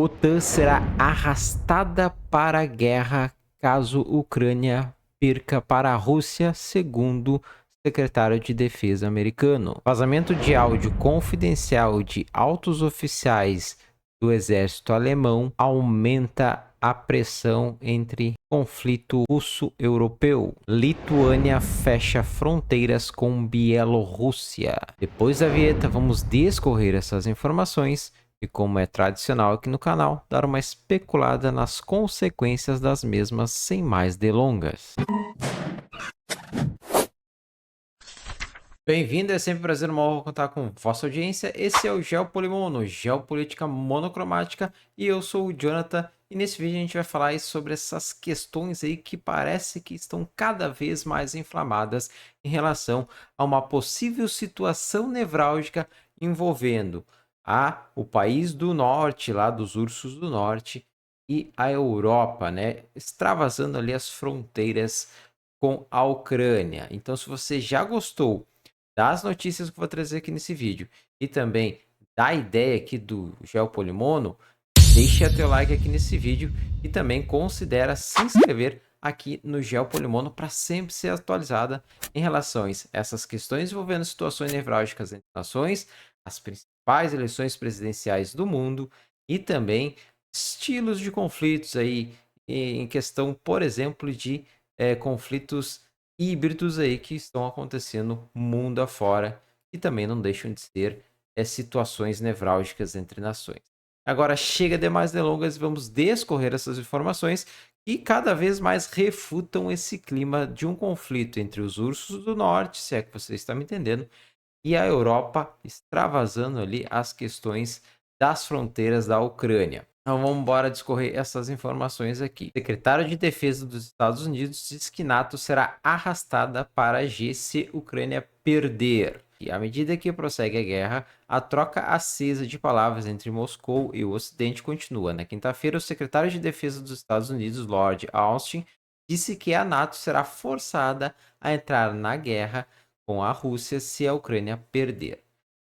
OTAN será arrastada para a guerra caso Ucrânia perca para a Rússia, segundo secretário de Defesa americano. Vazamento de áudio confidencial de altos oficiais do exército alemão aumenta a pressão entre conflito russo-europeu. Lituânia fecha fronteiras com Bielorrússia. Depois da vinheta, vamos discorrer essas informações e, como é tradicional aqui no canal, dar uma especulada nas consequências das mesmas sem mais delongas. Bem-vindo, é sempre um prazer, uma honra contar com vossa audiência. Esse é o Geopolimono, Geopolítica Monocromática, e eu sou o Jonathan, e nesse vídeo a gente vai falar sobre essas questões aí que parece que estão cada vez mais inflamadas em relação a uma possível situação nevrálgica envolvendo o país do norte, lá dos ursos do norte, e a Europa, né, extravasando ali as fronteiras com a Ucrânia. Então, se você já gostou das notícias que eu vou trazer aqui nesse vídeo e também da ideia aqui do Geopolimono, deixa teu like aqui nesse vídeo e também considera se inscrever aqui no Geopolimono para sempre ser atualizada em relação a essas questões envolvendo situações nevrálgicas entre nações, as principais eleições presidenciais do mundo e também estilos de conflitos aí em questão, por exemplo, de conflitos híbridos aí que estão acontecendo mundo afora e também não deixam de ser situações nevrálgicas entre nações. Agora chega de mais delongas e vamos descorrer essas informações que cada vez mais refutam esse clima de um conflito entre os ursos do norte, se é que você está me entendendo, e a Europa extravasando ali as questões das fronteiras da Ucrânia. Então vamos embora discorrer essas informações aqui. O secretário de Defesa dos Estados Unidos diz que NATO será arrastada para G se Ucrânia perder. E à medida que prossegue a guerra, a troca acesa de palavras entre Moscou e o Ocidente continua. Na quinta-feira, o secretário de Defesa dos Estados Unidos, Lord Austin, disse que a NATO será forçada a entrar na guerra com a Rússia se a Ucrânia perder.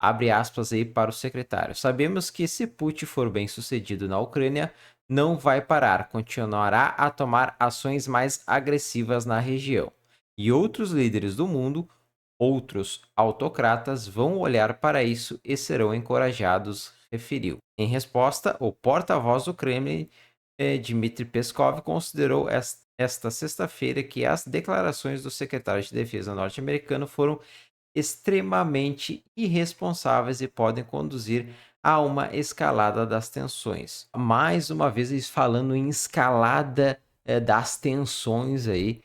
Abre aspas aí para o secretário. Sabemos que se Putin for bem sucedido na Ucrânia, não vai parar, continuará a tomar ações mais agressivas na região. E outros líderes do mundo, outros autocratas, vão olhar para isso e serão encorajados, referiu. Em resposta, o porta-voz do Kremlin, Dmitry Peskov, considerou esta sexta-feira que as declarações do secretário de Defesa norte-americano foram extremamente irresponsáveis e podem conduzir a uma escalada das tensões. Mais uma vez, eles falando em escalada das tensões aí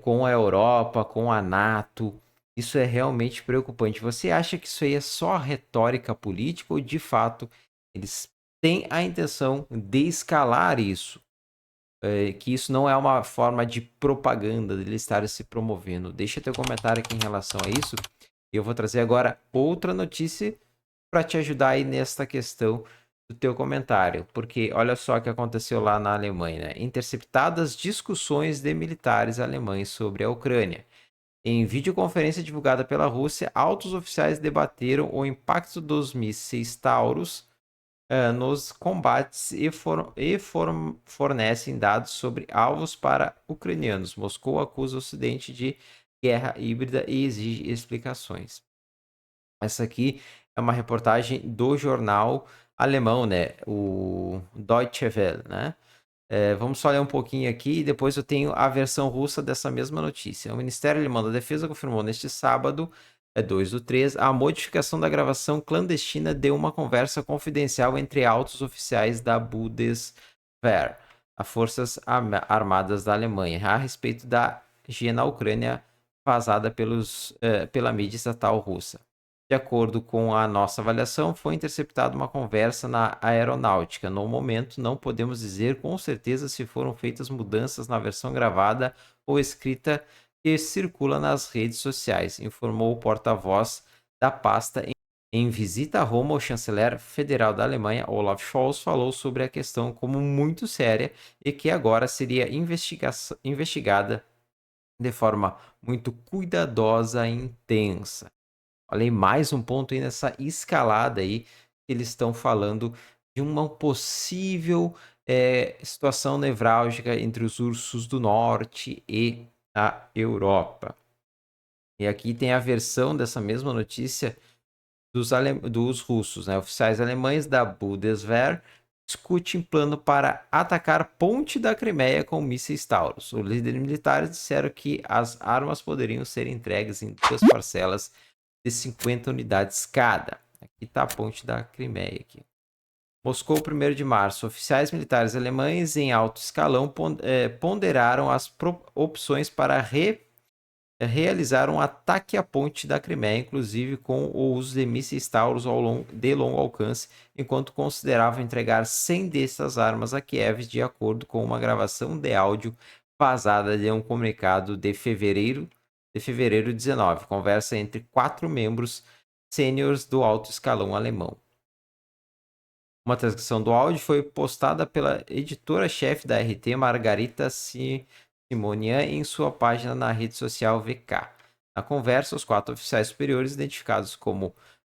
com a Europa, com a NATO. Isso é realmente preocupante. Você acha que isso aí é só retórica política ou de fato eles têm a intenção de escalar isso? Que isso não é uma forma de propaganda dele estar se promovendo. Deixa teu comentário aqui em relação a isso. Eu vou trazer agora outra notícia para te ajudar aí nesta questão do teu comentário, porque olha só o que aconteceu lá na Alemanha, né? Interceptadas discussões de militares alemães sobre a Ucrânia. Em videoconferência divulgada pela Rússia, altos oficiais debateram o impacto dos mísseis Taurus nos combates e fornecem dados sobre alvos para ucranianos. Moscou acusa o Ocidente de guerra híbrida e exige explicações. Essa aqui é uma reportagem do jornal alemão, né? O Deutsche Welle, né? Vamos só ler um pouquinho aqui e depois eu tenho a versão russa dessa mesma notícia. O Ministério Alemão da Defesa confirmou neste sábado, 2/3, a modificação da gravação clandestina de uma conversa confidencial entre altos oficiais da Bundeswehr, as Forças Armadas da Alemanha, a respeito da guerra na Ucrânia vazada pela mídia estatal russa. De acordo com a nossa avaliação, foi interceptada uma conversa na aeronáutica. No momento, não podemos dizer com certeza se foram feitas mudanças na versão gravada ou escrita que circula nas redes sociais, informou o porta-voz da pasta. Em visita a Roma, o chanceler federal da Alemanha, Olaf Scholz, falou sobre a questão como muito séria e que agora seria investigada de forma muito cuidadosa e intensa. Olha aí, mais um ponto aí nessa escalada aí que eles estão falando de uma possível situação nevrálgica entre os ursos do norte e a Europa. E aqui tem a versão dessa mesma notícia dos russos, né? Oficiais alemães da Bundeswehr discutem plano para atacar Ponte da Crimeia com mísseis Taurus. Os líderes militares disseram que as armas poderiam ser entregues em 2 parcelas de 50 unidades cada. Aqui está a Ponte da Crimeia. Aqui. Moscou, 1º de março. Oficiais militares alemães em alto escalão ponderaram as opções para realizar um ataque à ponte da Crimeia, inclusive com o uso de mísseis Taurus de longo alcance, enquanto consideravam entregar 100 dessas armas a Kiev, de acordo com uma gravação de áudio vazada de um comunicado de fevereiro 19, conversa entre 4 membros sêniores do alto escalão alemão. Uma transcrição do áudio foi postada pela editora-chefe da RT, Margarita Simonian, em sua página na rede social VK. Na conversa, os 4 oficiais superiores, identificados como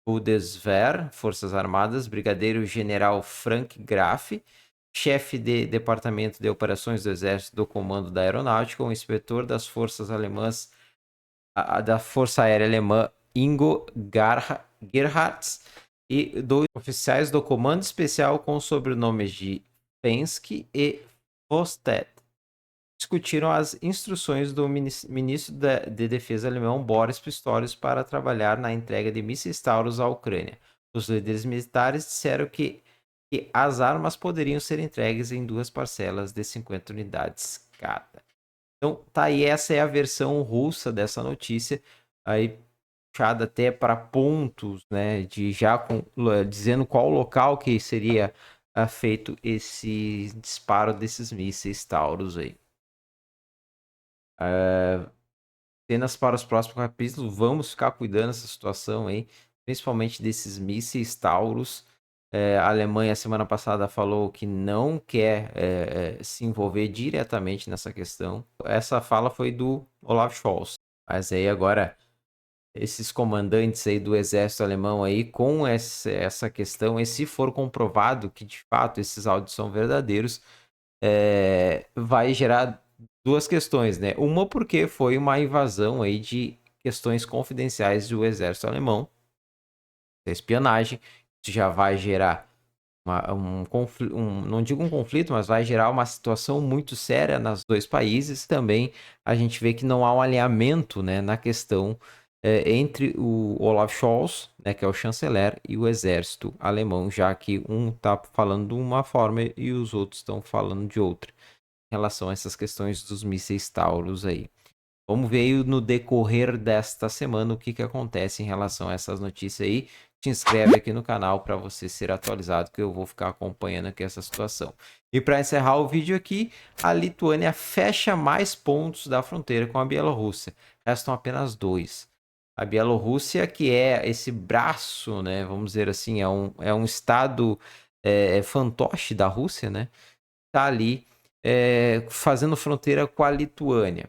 Bundeswehr, Forças Armadas, Brigadeiro General Frank Graf, chefe de Departamento de Operações do Exército do Comando da Aeronáutica, o inspetor das Forças Alemãs, da Força Aérea Alemã, Ingo Gerhardt, e 2 oficiais do Comando Especial com os sobrenomes de Pensky e Fostedt discutiram as instruções do ministro de Defesa alemão Boris Pistorius para trabalhar na entrega de mísseis Taurus à Ucrânia. Os líderes militares disseram que as armas poderiam ser entregues em 2 parcelas de 50 unidades cada. Então, tá aí, essa é a versão russa dessa notícia, aí puxada até para pontos, né, de dizendo qual local que seria feito esse disparo desses mísseis Taurus aí. Cenas para os próximos capítulos, vamos ficar cuidando dessa situação aí, principalmente desses mísseis Taurus. A Alemanha, semana passada, falou que não quer se envolver diretamente nessa questão. Essa fala foi do Olaf Scholz. Mas aí agora, esses comandantes aí do exército alemão aí, com essa questão, e se for comprovado que de fato esses áudios são verdadeiros, vai gerar 2 questões, né? Uma porque foi uma invasão aí de questões confidenciais do exército alemão, espionagem, isso já vai gerar não digo um conflito, mas vai gerar uma situação muito séria nos 2 países. Também a gente vê que não há um alinhamento, né, na questão entre o Olaf Scholz, né, que é o chanceler, e o exército alemão, já que um está falando de uma forma e os outros estão falando de outra, em relação a essas questões dos mísseis Taurus aí. Vamos ver no decorrer desta semana o que acontece em relação a essas notícias aí. Te inscreve aqui no canal para você ser atualizado, que eu vou ficar acompanhando aqui essa situação. E para encerrar o vídeo aqui, a Lituânia fecha mais pontos da fronteira com a Bielorrússia. Restam apenas 2. A Bielorrússia, que é esse braço, né, vamos dizer assim, é um estado fantoche da Rússia, né? Está ali fazendo fronteira com a Lituânia.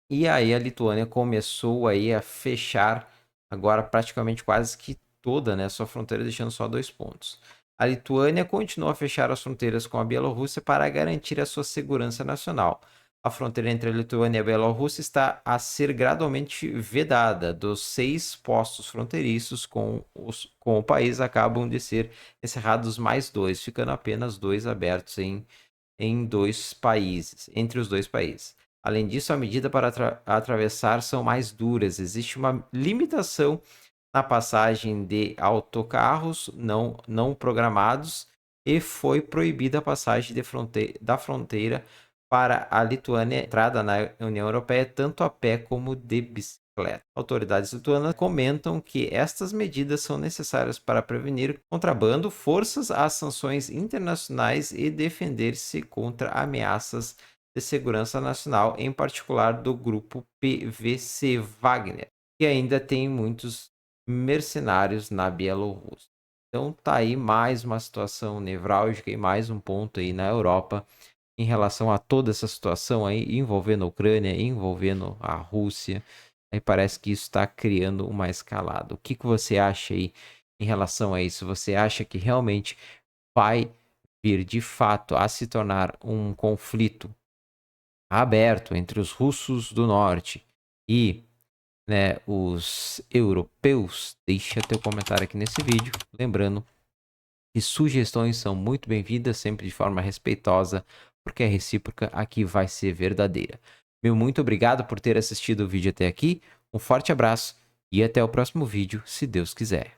E aí a Lituânia começou aí a fechar agora praticamente quase que toda, né, sua fronteira, deixando só 2 pontos. A Lituânia continua a fechar as fronteiras com a Bielorrússia para garantir a sua segurança nacional. A fronteira entre a Lituânia e a Bielorrússia está a ser gradualmente vedada. Dos 6 postos fronteiriços com o país, acabam de ser encerrados mais 2, ficando apenas 2 abertos entre os 2 países. Além disso, a medida para atravessar são mais duras. Existe uma limitação na passagem de autocarros não programados e foi proibida a passagem da fronteira para a Lituânia, entrada na União Europeia, tanto a pé como de bicicleta. Autoridades lituanas comentam que estas medidas são necessárias para prevenir contrabando, forças às sanções internacionais e defender-se contra ameaças de segurança nacional, em particular do grupo PVC Wagner, que ainda tem muitos mercenários na Bielorrússia. Então tá aí mais uma situação nevrálgica e mais um ponto aí na Europa em relação a toda essa situação aí envolvendo a Ucrânia, envolvendo a Rússia. Aí parece que isso está criando uma escalada. O que você acha aí em relação a isso? Você acha que realmente vai vir de fato a se tornar um conflito aberto entre os russos do norte e, né, os europeus, deixa teu comentário aqui nesse vídeo. Lembrando que sugestões são muito bem-vindas, sempre de forma respeitosa, porque a recíproca aqui vai ser verdadeira. Meu muito obrigado por ter assistido o vídeo até aqui, um forte abraço e até o próximo vídeo, se Deus quiser.